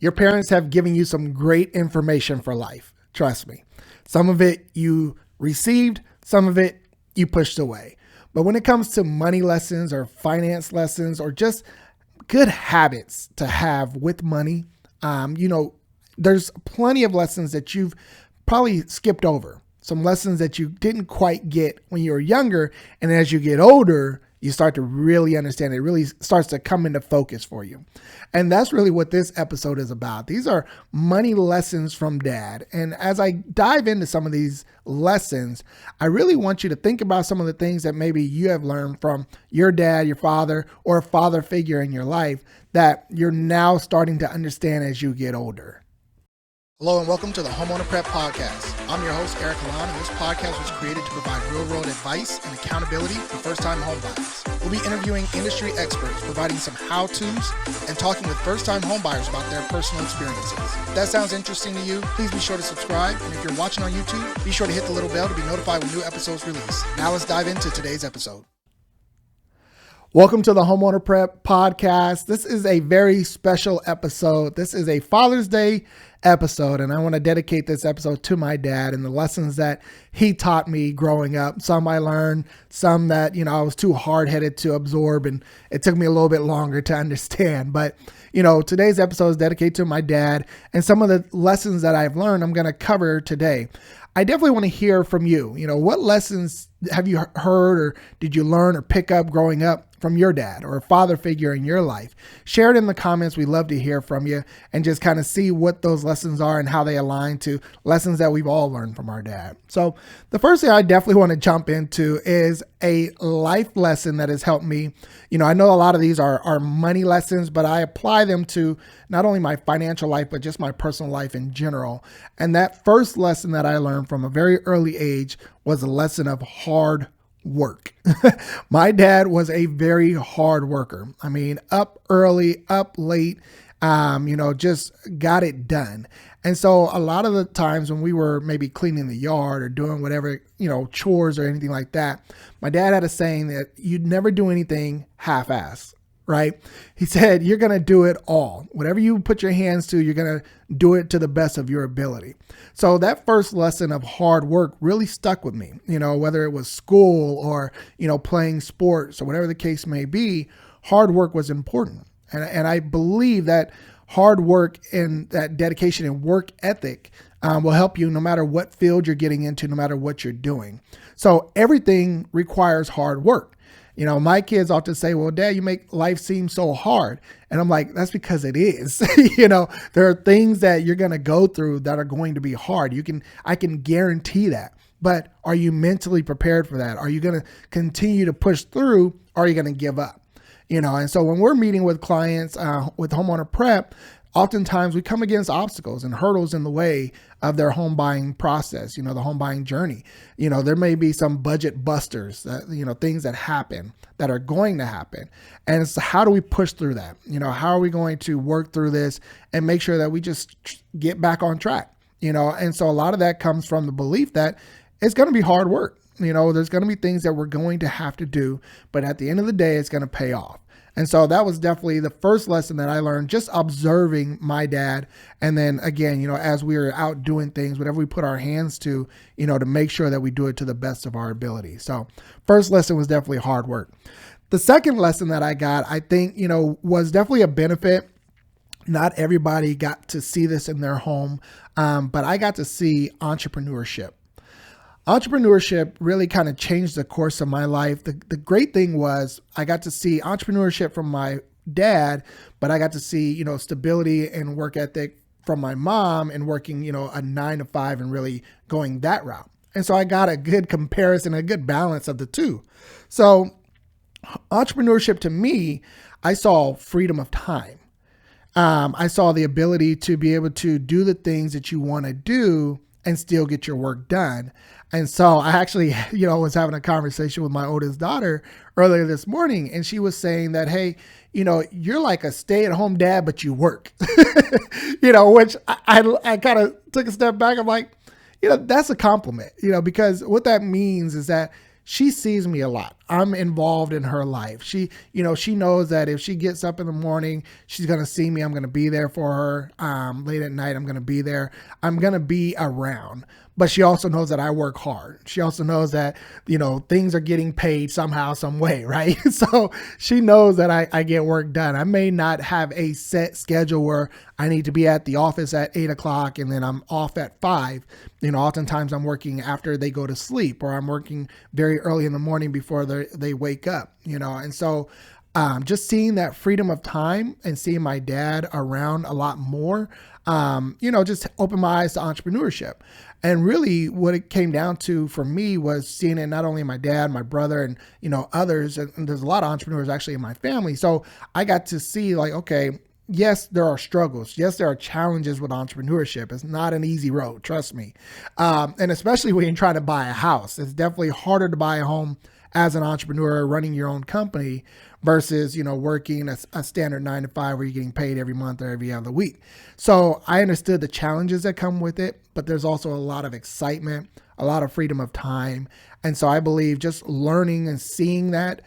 Your parents have given you some great information for life. Trust me. Some of it you received, some of it you pushed away. But when it comes to money lessons or finance lessons or just good habits to have with money, there's plenty of lessons that you've probably skipped over. Some lessons that you didn't quite get when you were younger. And as you get older, you start to really understand it. It really starts to come into focus for you. And that's really what this episode is about. These are money lessons from Dad. And as I dive into some of these lessons, I really want you to think about some of the things that maybe you have learned from your dad, your father, or a father figure in your life that you're now starting to understand as you get older. Hello and welcome to the Homeowner Prep Podcast. I'm your host, Eric Alon, and this podcast was created to provide real-world advice and accountability for first-time homebuyers. We'll be interviewing industry experts, providing some how-tos, and talking with first-time homebuyers about their personal experiences. If that sounds interesting to you, please be sure to subscribe, and if you're watching on YouTube, be sure to hit the little bell to be notified when new episodes release. Now let's dive into today's episode. Welcome to the Homeowner Prep Podcast. This is a very special episode. This is a Father's Day episode, and I want to dedicate this episode to my dad and the lessons that he taught me growing up. Some I learned, some that, I was too hard-headed to absorb, and it took me a little bit longer to understand. But, today's episode is dedicated to my dad, and some of the lessons that I've learned I'm going to cover today. I definitely want to hear from you. What lessons have you heard or did you learn or pick up growing up from your dad or a father figure in your life? Share it in the comments. We'd love to hear from you and just kind of see what those lessons are and how they align to lessons that we've all learned from our dad. So the first thing I definitely want to jump into is a life lesson that has helped me. I know a lot of these are money lessons, but I apply them to not only my financial life, but just my personal life in general. And that first lesson that I learned from a very early age was a lesson of hard work. My dad was a very hard worker. I mean, up early, up late, just got it done. And so a lot of the times when we were maybe cleaning the yard or doing whatever, chores or anything like that, my dad had a saying that you'd never do anything half-assed. Right? He said, you're going to do it all. Whatever you put your hands to, you're going to do it to the best of your ability. So that first lesson of hard work really stuck with me, whether it was school or, playing sports or whatever the case may be, hard work was important. And I believe that hard work and that dedication and work ethic will help you no matter what field you're getting into, no matter what you're doing. So everything requires hard work. My kids often say, well, Dad, you make life seem so hard. And I'm like, that's because it is. There are things that you're going to go through that are going to be hard. I can guarantee that. But are you mentally prepared for that? Are you going to continue to push through? Or are you going to give up? And so when we're meeting with clients with Homeowner Prep, oftentimes we come against obstacles and hurdles in the way of their home buying process, the home buying journey. There may be some budget busters, things that happen that are going to happen. And so how do we push through that? How are we going to work through this and make sure that we just get back on track? And so a lot of that comes from the belief that it's going to be hard work. There's going to be things that we're going to have to do, but at the end of the day, it's going to pay off. And so that was definitely the first lesson that I learned, just observing my dad. And then again, as we were out doing things, whatever we put our hands to, to make sure that we do it to the best of our ability. So first lesson was definitely hard work. The second lesson that I got, I think, was definitely a benefit. Not everybody got to see this in their home, but I got to see entrepreneurship. Entrepreneurship really kind of changed the course of my life. The great thing was I got to see entrepreneurship from my dad, but I got to see, stability and work ethic from my mom and working, a 9-to-5 and really going that route. And so I got a good comparison, a good balance of the two. So entrepreneurship to me, I saw freedom of time. I saw the ability to be able to do the things that you want to do and still get your work done. And so I actually, was having a conversation with my oldest daughter earlier this morning, and she was saying that, hey, you're like a stay-at-home dad, but you work, which I kind of took a step back. I'm like, that's a compliment, because what that means is that she sees me a lot. I'm involved in her life. She knows that if she gets up in the morning, she's going to see me. I'm going to be there for her. Late at night, I'm going to be there. I'm going to be around. But she also knows that I work hard. She also knows that, things are getting paid somehow, some way, right? So she knows that I get work done. I may not have a set schedule where I need to be at the office at 8:00 and then I'm off at 5. Oftentimes I'm working after they go to sleep, or I'm working very early in the morning before they wake up, and so just seeing that freedom of time and seeing my dad around a lot more, just opened my eyes to entrepreneurship. And really what it came down to for me was seeing it not only in my dad, my brother, and, others. And there's a lot of entrepreneurs actually in my family. So I got to see like, okay, yes, there are struggles. Yes, there are challenges with entrepreneurship. It's not an easy road, trust me. And especially when you're trying to buy a house, it's definitely harder to buy a home as an entrepreneur running your own company versus, working a standard 9 to 5 where you're getting paid every month or every other week. So I understood the challenges that come with it, but there's also a lot of excitement, a lot of freedom of time. And so I believe just learning and seeing that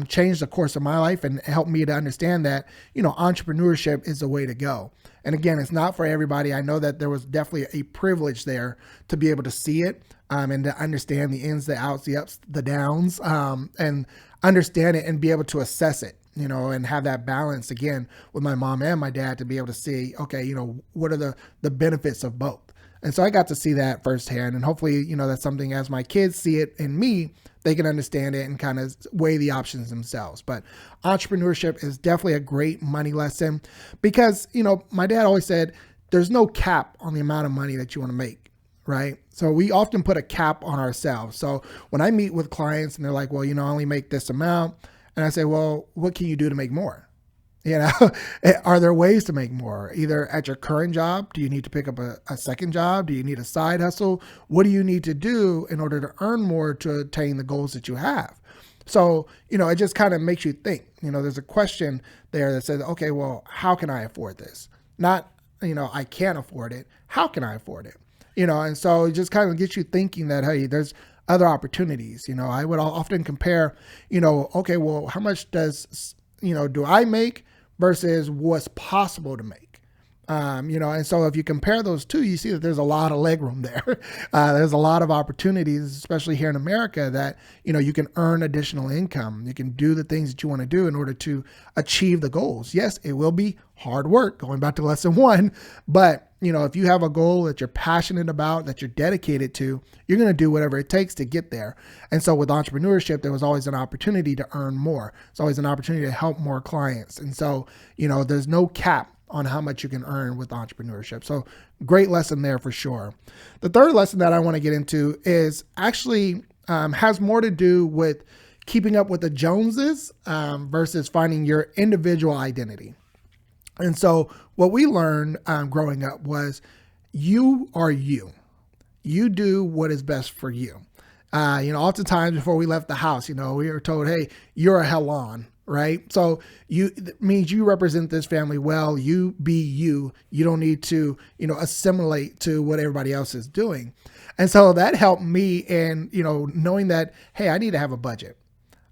changed the course of my life and helped me to understand that, entrepreneurship is the way to go. And again, it's not for everybody. I know that there was definitely a privilege there to be able to see it and to understand the ins, the outs, the ups, the downs, and understand it and be able to assess it, and have that balance again with my mom and my dad to be able to see, okay, what are the benefits of both? And so I got to see that firsthand, and hopefully, that's something as my kids see it in me, they can understand it and kind of weigh the options themselves. But entrepreneurship is definitely a great money lesson because, my dad always said, there's no cap on the amount of money that you want to make, right? So we often put a cap on ourselves. So when I meet with clients and they're like, well, I only make this amount. And I say, well, what can you do to make more? Are there ways to make more? Either at your current job, do you need to pick up a second job? Do you need a side hustle? What do you need to do in order to earn more to attain the goals that you have? So, it just kind of makes you think, there's a question there that says, okay, well, how can I afford this? Not, I can't afford it. How can I afford it? And so it just kind of gets you thinking that, hey, there's other opportunities. I would often compare, okay, well, how much do I make versus what's possible to make? And so if you compare those two, you see that there's a lot of leg room there. There's a lot of opportunities, especially here in America, that, you can earn additional income. You can do the things that you want to do in order to achieve the goals. Yes, it will be hard work, going back to lesson 1, but if you have a goal that you're passionate about, that you're dedicated to, you're going to do whatever it takes to get there. And so with entrepreneurship, there was always an opportunity to earn more. It's always an opportunity to help more clients. And so, there's no cap on how much you can earn with entrepreneurship. So great lesson there for sure. The third lesson that I want to get into is actually has more to do with keeping up with the Joneses versus finding your individual identity. And so what we learned growing up was you are you. You do what is best for you. Oftentimes before we left the house, we were told, hey, you're a Helen, right? So it means you represent this family well. You be you. You don't need to, assimilate to what everybody else is doing. And so that helped me in, knowing that, hey, I need to have a budget.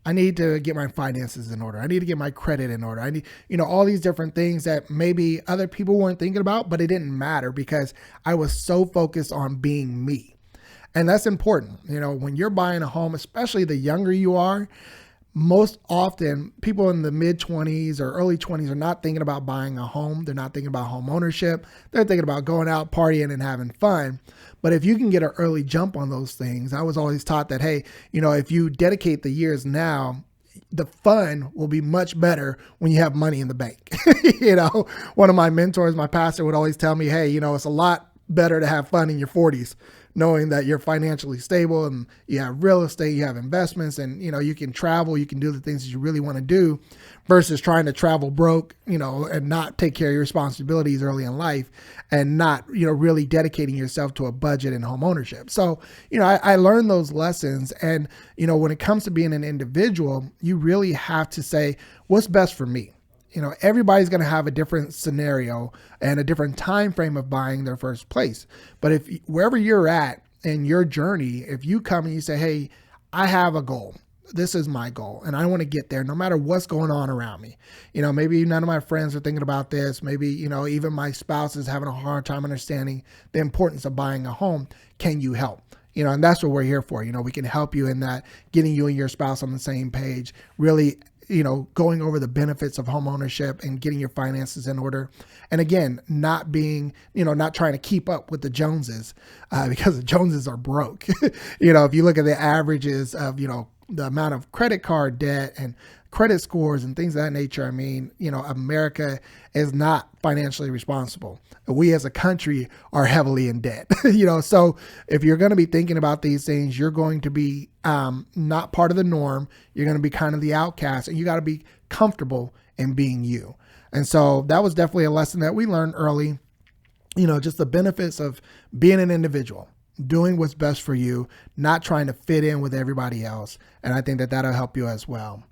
I need to get my finances in order. I need to get my credit in order. I need, all these different things that maybe other people weren't thinking about, but it didn't matter because I was so focused on being me. And that's important. When you're buying a home, especially the younger you are, most often people in the mid 20s or early 20s are not thinking about buying a home. They're not thinking about home ownership. They're thinking about going out, partying and having fun. But if you can get an early jump on those things, I was always taught that, hey, if you dedicate the years now, the fun will be much better when you have money in the bank. One of my mentors, my pastor would always tell me, hey, it's a lot better to have fun in your 40s, knowing that you're financially stable and you have real estate, you have investments, and, you can travel, you can do the things that you really want to do versus trying to travel broke, and not take care of your responsibilities early in life and not, really dedicating yourself to a budget and home ownership. So, I learned those lessons. And, when it comes to being an individual, you really have to say, what's best for me? Everybody's going to have a different scenario and a different time frame of buying their first place. But if wherever you're at in your journey, if you come and you say, hey, I have a goal. this is my goal and I want to get there no matter what's going on around me. Maybe none of my friends are thinking about this. Maybe, even my spouse is having a hard time understanding the importance of buying a home. Can you help? And that's what we're here for. We can help you in that, getting you and your spouse on the same page, really, going over the benefits of home ownership and getting your finances in order. And again, not being, not trying to keep up with the Joneses, because the Joneses are broke. If you look at the averages of, the amount of credit card debt and credit scores and things of that nature, America is not financially responsible. We as a country are heavily in debt, so if you're going to be thinking about these things, you're going to be not part of the norm. You're going to be kind of the outcast, and you got to be comfortable in being you. And so that was definitely a lesson that we learned early, just the benefits of being an individual, doing what's best for you, not trying to fit in with everybody else. And I think that that'll help you as well.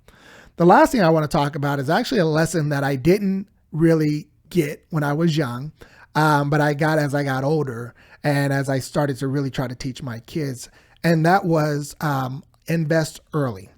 The last thing I want to talk about is actually a lesson that I didn't really get when I was young, but I got as I got older and as I started to really try to teach my kids. And that was invest early.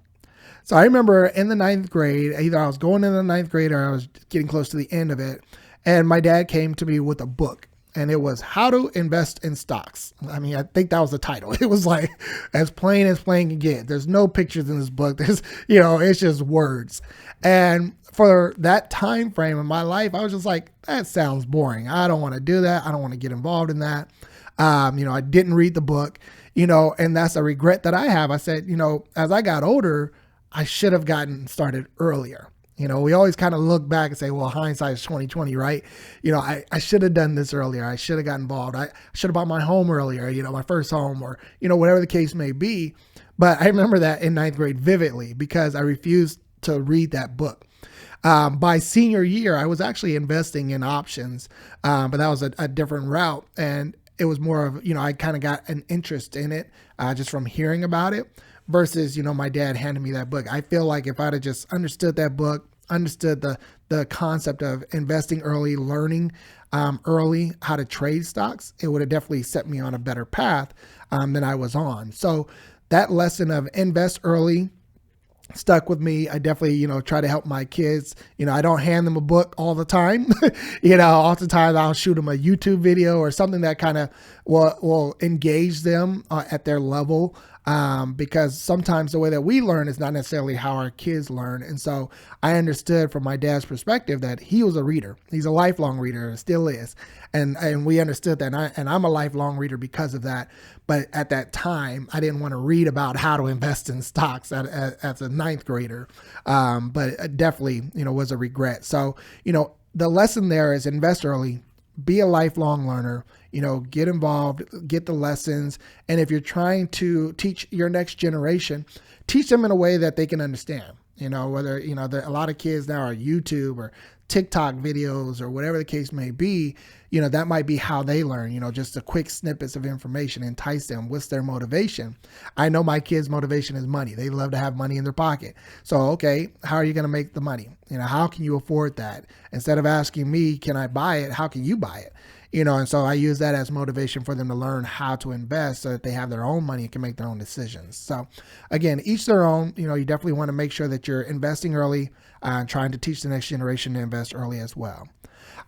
So I remember in the 9th grade, either I was going in the 9th grade or I was getting close to the end of it. And my dad came to me with a book. And it was How to Invest in Stocks. I think that was the title. It was like as plain can get. There's no pictures in this book. There's, it's just words. And for that time frame in my life, I was just like, that sounds boring. I don't want to do that. I don't want to get involved in that. I didn't read the book, and that's a regret that I have. I said, as I got older, I should have gotten started earlier. We always kind of look back and say, well, hindsight is 20/20, right? I should have done this earlier. I should have got involved. I should have bought my home earlier, my first home, or, whatever the case may be. But I remember that in 9th grade vividly because I refused to read that book. By senior year, I was actually investing in options, but that was a different route. And it was more of, I kind of got an interest in it just from hearing about it. Versus, my dad handed me that book. I feel like if I'd have just understood that book, understood the concept of investing early, learning early how to trade stocks, it would have definitely set me on a better path than I was on. So that lesson of invest early stuck with me. I definitely, try to help my kids. I don't hand them a book all the time. Oftentimes I'll shoot them a YouTube video or something that kind of will engage them at their level. Because sometimes the way that we learn is not necessarily how our kids learn. And so I understood from my dad's perspective that he was a reader. He's a lifelong reader, still is. And we understood that. And I'm a lifelong reader because of that. But at that time, I didn't want to read about how to invest in stocks as a 9th grader. But it definitely, was a regret. So, the lesson there is invest early, be a lifelong learner, get involved, get the lessons. And if you're trying to teach your next generation, teach them in a way that they can understand, whether, a lot of kids now are YouTube or TikTok videos or whatever the case may be, that might be how they learn, just the quick snippets of information, entice them. What's their motivation? I know my kids' motivation is money. They love to have money in their pocket. So, okay, how are you going to make the money? How can you afford that? Instead of asking me, can I buy it? How can you buy it? And so I use that as motivation for them to learn how to invest so that they have their own money and can make their own decisions. So again, each their own. You definitely want to make sure that you're investing early and trying to teach the next generation to invest early as well.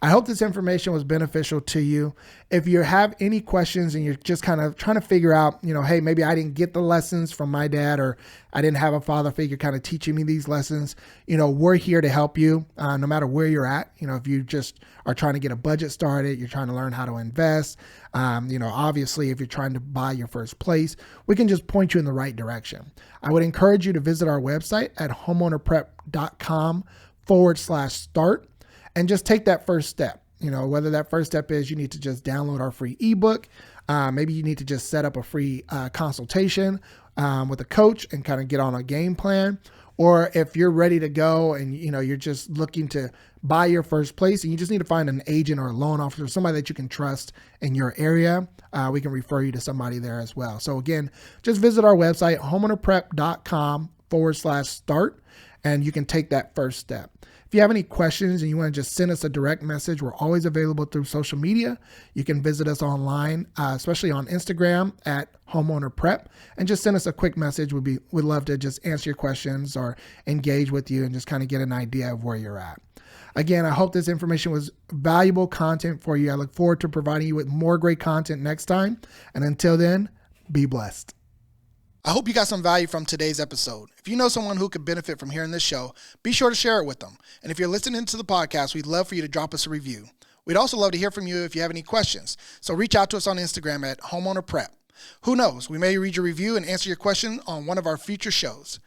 I hope this information was beneficial to you. If you have any questions and you're just kind of trying to figure out, hey, maybe I didn't get the lessons from my dad, or I didn't have a father figure kind of teaching me these lessons, we're here to help you no matter where you're at. If you just are trying to get a budget started, you're trying to learn how to invest, obviously if you're trying to buy your first place, we can just point you in the right direction. I would encourage you to visit our website at homeownerprep.com/start. And just take that first step, whether that first step is you need to just download our free ebook. Maybe you need to just set up a free consultation with a coach and kind of get on a game plan. Or if you're ready to go and, you're just looking to buy your first place and you just need to find an agent or a loan officer, somebody that you can trust in your area, we can refer you to somebody there as well. So again, just visit our website, homeownerprep.com/start. and you can take that first step. If you have any questions and you want to just send us a direct message, we're always available through social media. You can visit us online, especially on Instagram at Homeowner Prep, and just send us a quick message. We'd love to just answer your questions or engage with you and just kind of get an idea of where you're at. Again, I hope this information was valuable content for you. I look forward to providing you with more great content next time. And until then, be blessed. I hope you got some value from today's episode. If you know someone who could benefit from hearing this show, be sure to share it with them. And if you're listening to the podcast, we'd love for you to drop us a review. We'd also love to hear from you if you have any questions. So reach out to us on Instagram at HomeownerPrep. Who knows, we may read your review and answer your question on one of our future shows.